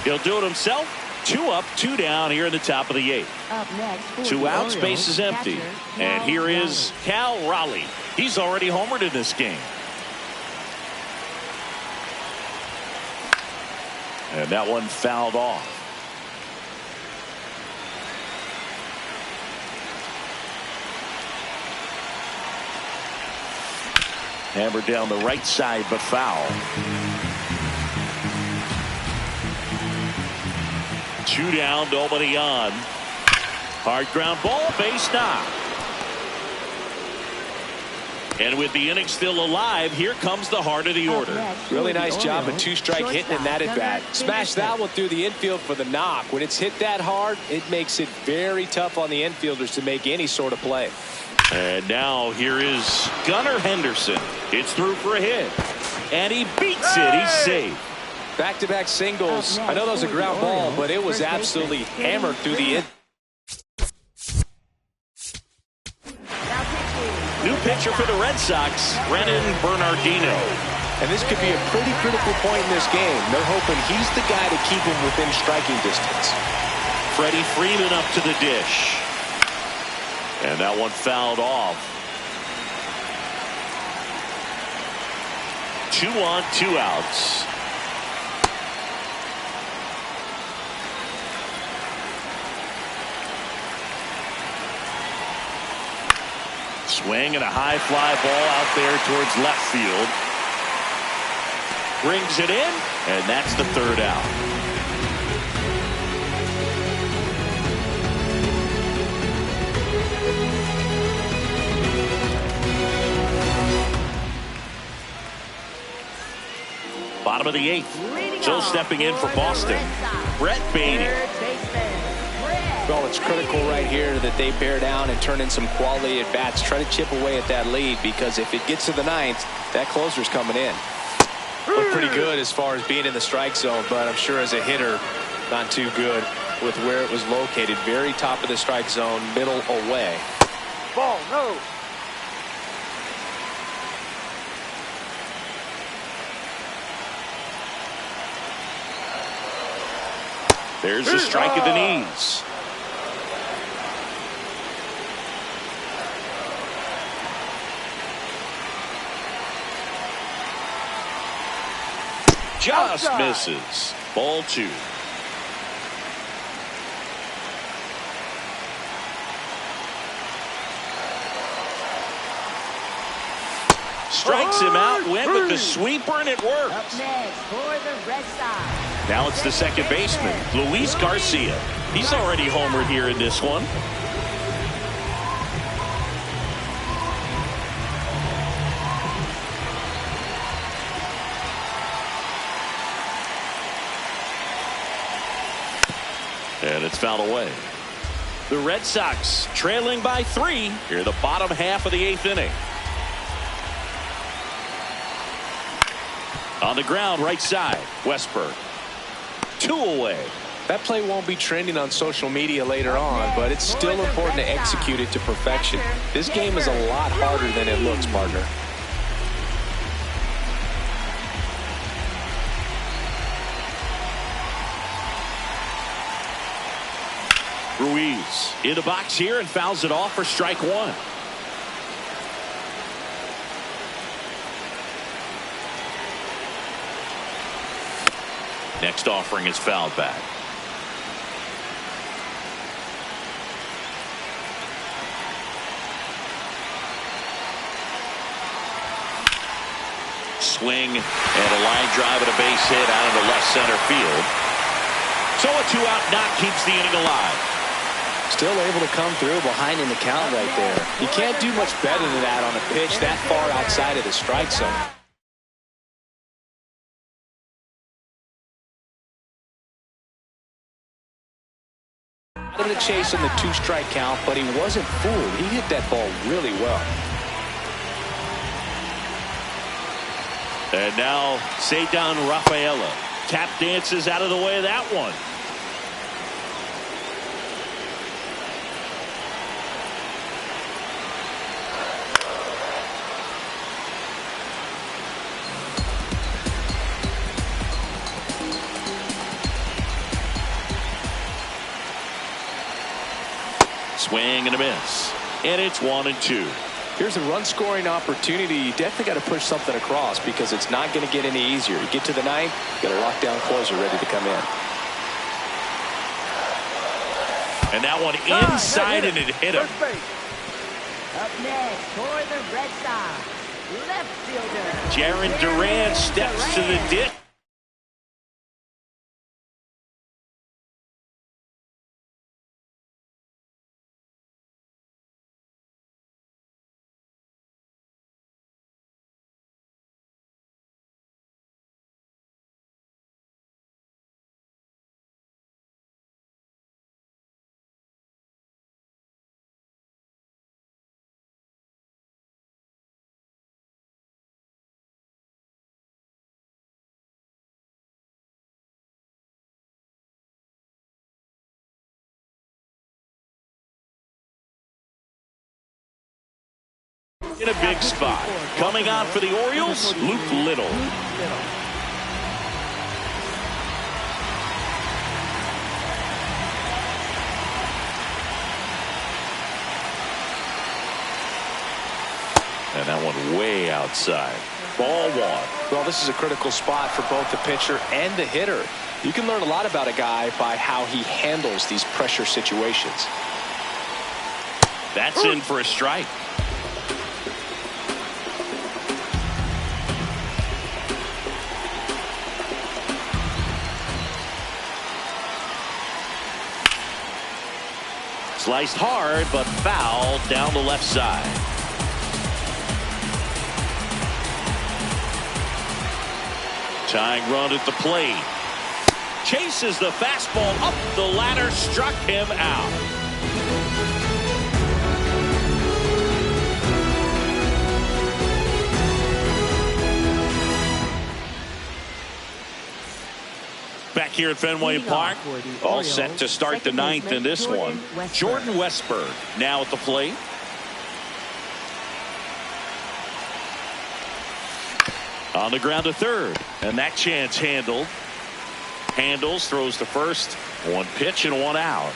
He'll do it himself. 2 up, 2 down here in the top of the 8th. Up next, 2 outs, base is empty. And here is Cal Raleigh. He's already homered in this game. And that one fouled off. Hammered down the right side, but foul. 2 down, nobody on. Hard ground ball, base knock. And with the inning still alive, here comes the heart of the order. Really nice job, a 2-strike hitting in that at bat. Smash that one through the infield for the knock. When it's hit that hard, it makes it very tough on the infielders to make any sort of play. And now here is Gunnar Henderson. It's through for a hit. And he beats it. He's safe. Back-to-back singles. I know that was a ground ball, but it was absolutely hammered through the in. New pitcher for the Red Sox, Brennan Bernardino. And this could be a pretty critical point in this game. They're hoping he's the guy to keep him within striking distance. Freddie Freeman up to the dish. And that one fouled off. 2 on, 2 outs. Swing and a high fly ball out there towards left field. Brings it in, and that's the 3rd out. Bottom of the 8th. So stepping in for Boston, Brett Baty. Well, it's critical right here that they bear down and turn in some quality at bats. Try to chip away at that lead, because if it gets to the 9th, that closer's coming in. Looked pretty good as far as being in the strike zone, but I'm sure as a hitter, not too good with where it was located. Very top of the strike zone, middle away. Ball, no. There's a strike at the knees. Just misses. Ball 2. Strikes him out, went with the sweeper, and it worked. Up next for the Red Sox. Now it's the second baseman, Luis Garcia. He's already homered here in this one. And it's fouled away. The Red Sox trailing by 3 here in the bottom half of the 8th inning. On the ground, right side, Westberg. 2 away. That play won't be trending on social media later on, but it's still important to execute it to perfection. This game is a lot harder than it looks, partner. Ruiz in the box here and fouls it off for strike 1. Next offering is fouled back. Swing and a line drive and a base hit out into left center field. So a 2-out knock keeps the inning alive. Still able to come through behind in the count right there. You can't do much better than that on a pitch that far outside of the strike zone. Out of the chase on the 2-strike count, but he wasn't fooled. He hit that ball really well. And now Cedar Rafaela tap dances out of the way of that one. Swing and a miss. And it's 1-2. Here's a run-scoring opportunity. You definitely got to push something across because it's not going to get any easier. You get to the 9th, you got a lockdown closer ready to come in. And that one inside and it hit him. Up next for the Red Sox, left fielder Jaron Duran steps to the ditch. In a big spot. Coming on for the Orioles, Luke Little. And that one way outside. Ball one. Well, this is a critical spot for both the pitcher and the hitter. You can learn a lot about a guy by how he handles these pressure situations. That's in for a strike. Sliced hard, but foul down the left side. Tying run at the plate. Chases the fastball up the ladder, struck him out. Back here at Fenway Park, all set to start the ninth in this one. Jordan Westburg now at the plate. On the ground to third, and that chance handled. Handles, throws to first. One pitch and one out.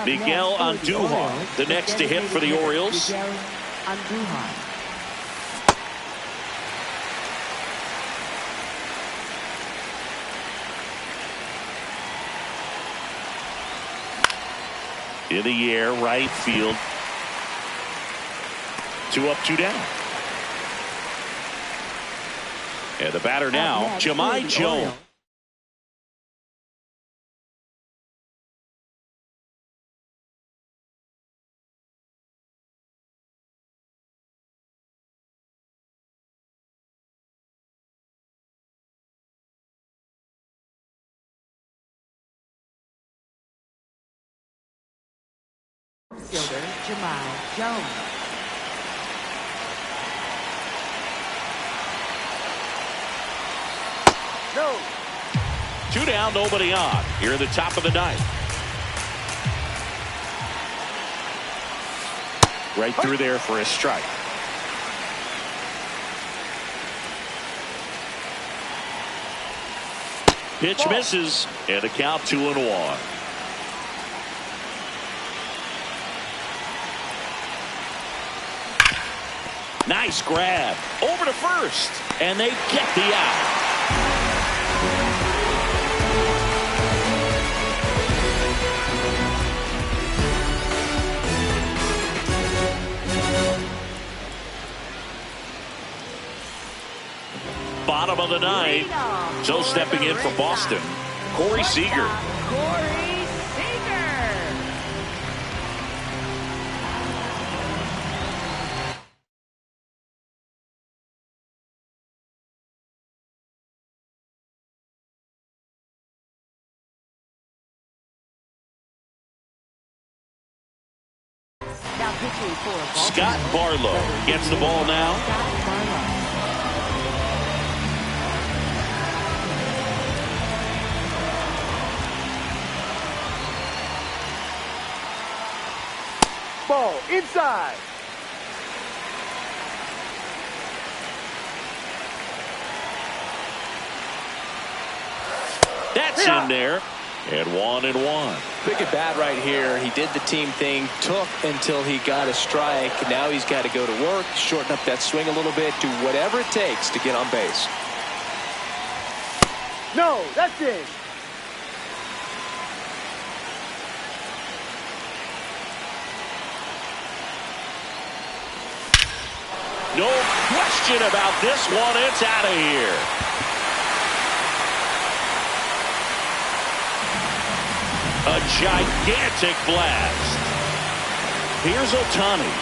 Miguel Andujar, the next to hit for the Orioles. In the air, right field. 2 up, 2 down. And the batter now, Jahmai Jones. Fielder Jahmai Jones. No. 2 down, nobody on. Here at the top of the ninth. Right through there for a strike. Pitch misses, and the count 2-1. Nice grab over to first, and they get the out. Bottom of the ninth. So stepping in for Boston, Corey Seager. Corey Seager. Now pitching for Baltimore. Scott Barlow gets the ball now. Scott Barlow. Ball inside. That's in there. And 1-1. Big at bat right here. He did the team thing, took until he got a strike. Now he's got to go to work, shorten up that swing a little bit, do whatever it takes to get on base. No, that's it. No question about this one. It's out of here. A gigantic blast. Here's Ohtani.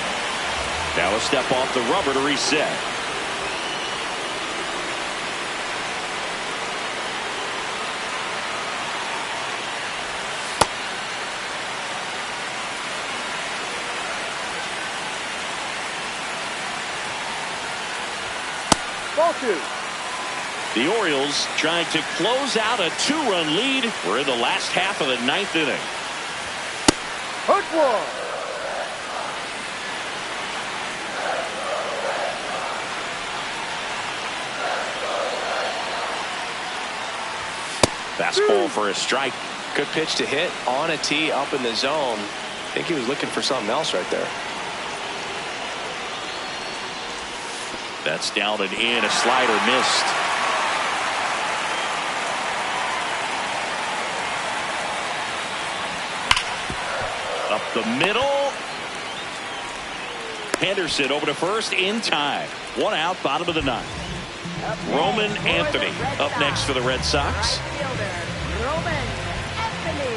Now a step off the rubber to reset. Ball 2. The Orioles trying to close out a 2-run lead. We're in the last half of the ninth inning. Hook one. Fastball for a strike. Good pitch to hit on a tee up in the zone. I think he was looking for something else right there. That's down and in. A slider missed. Up the middle. Henderson over to first in time. One out, bottom of the ninth. Roman Anthony up next for the Red Sox. Right fielder, Roman Anthony.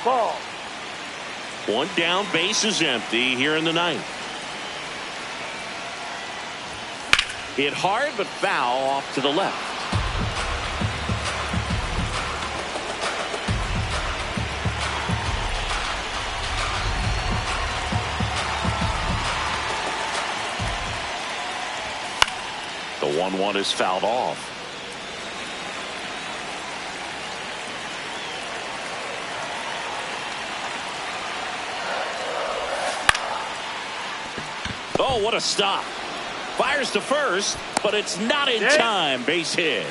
Ball. One down, base is empty here in the ninth. Hit hard but foul off to the left. The 1-1 is fouled off. Oh, what a stop. Fires to first, but it's not in time. Base hit.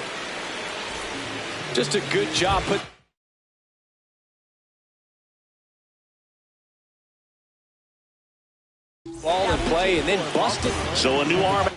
Just a good job. Ball in play and then busted. So a new arm.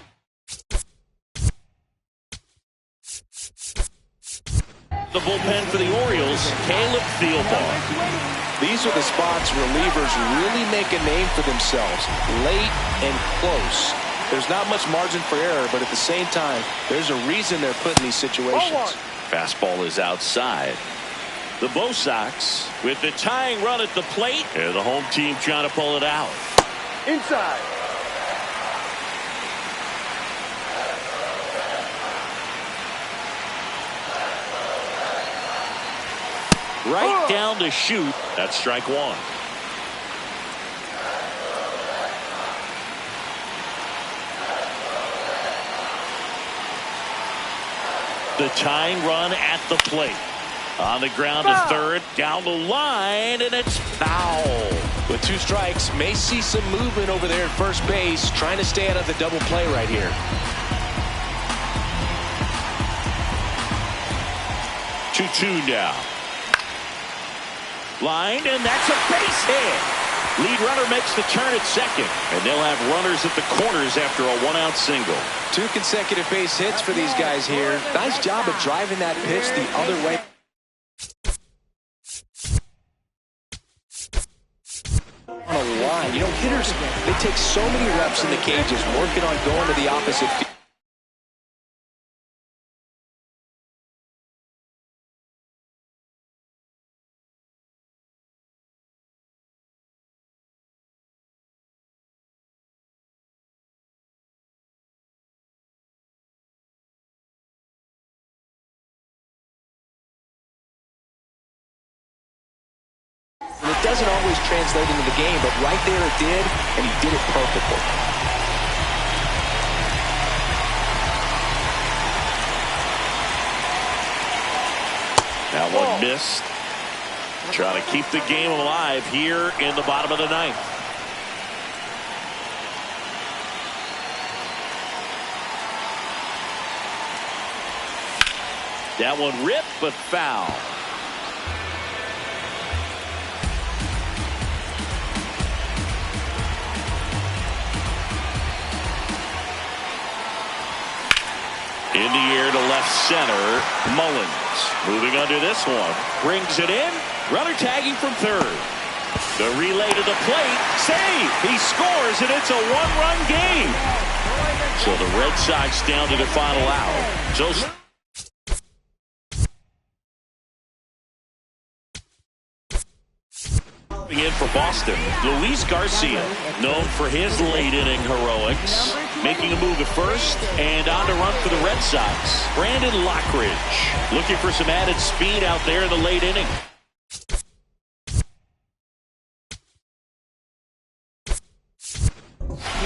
The bullpen for the Orioles, Caleb Thielbar. These are the spots relievers really make a name for themselves. Late and close. There's not much margin for error, but at the same time, there's a reason they're put in these situations. Fastball is outside. The Bo Sox with the tying run at the plate. And the home team trying to pull it out. Inside. Right down to shoot. That's strike one. The tying run at the plate. On the ground to third. Down the line, and it's foul. With 2 strikes, may see some movement over there at first base, trying to stay out of the double play right here. 2-2 now. Line, and that's a base hit. Lead runner makes the turn at second, and they'll have runners at the corners after a 1-out single. 2 consecutive base hits for these guys here. Nice job of driving that pitch the other way. On a line, you know, hitters, they take so many reps in the cages working on going to the opposite field. And it doesn't always translate into the game, but right there it did, and he did it perfectly. That one missed. Trying to keep the game alive here in the bottom of the ninth. That one ripped, but foul. In the air to left center. Mullins moving under this one. Brings it in. Runner tagging from third. The relay to the plate. Save. He scores, and it's a 1-run game. So the Red Sox down to their final out. So in for Boston, Luis Garcia, known for his late inning heroics, making a move at first and on to run for the Red Sox. Brandon Lockridge looking for some added speed out there in the late inning.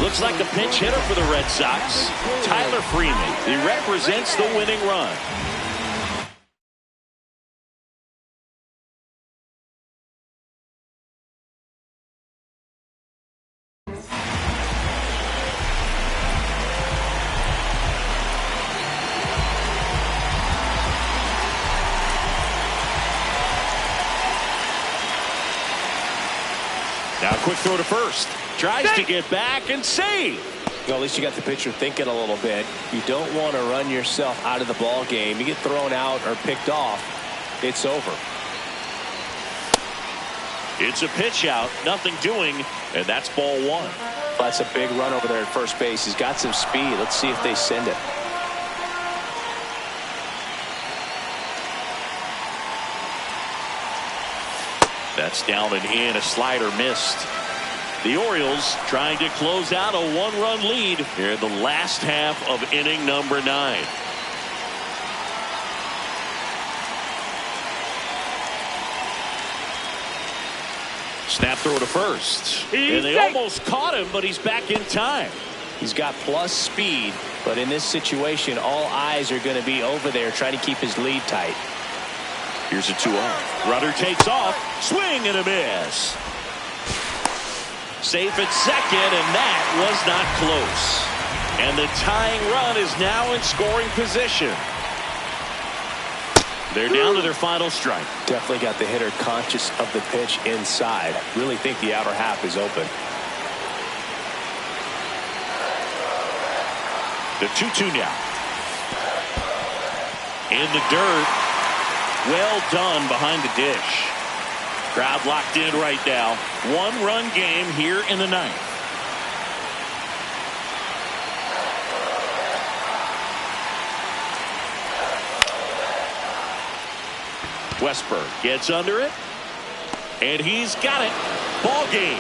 Looks like a pinch hitter for the Red Sox, Tyler Freeman. He represents the winning run. Now quick throw to first. Tries to get back and save. Well, at least you got the pitcher thinking a little bit. You don't want to run yourself out of the ball game. You get thrown out or picked off, it's over. It's a pitch out, nothing doing, and that's ball one. That's a big run over there at first base. He's got some speed. Let's see if they send it. That's down and in. A slider missed. The Orioles trying to close out a one-run lead here in the last half of inning number 9. Snap throw to first. And they almost caught him, but he's back in time. He's got plus speed, but in this situation, all eyes are going to be over there trying to keep his lead tight. Here's a 2-0. Rudder takes off. Swing and a miss. Safe at second, and that was not close. And the tying run is now in scoring position. They're down to their final strike. Definitely got the hitter conscious of the pitch inside. Really think the outer half is open. The 2-2 now. In the dirt. Well done behind the dish. Crowd locked in right now. One-run game here in the 9th. Westberg gets under it, and he's got it. Ball game.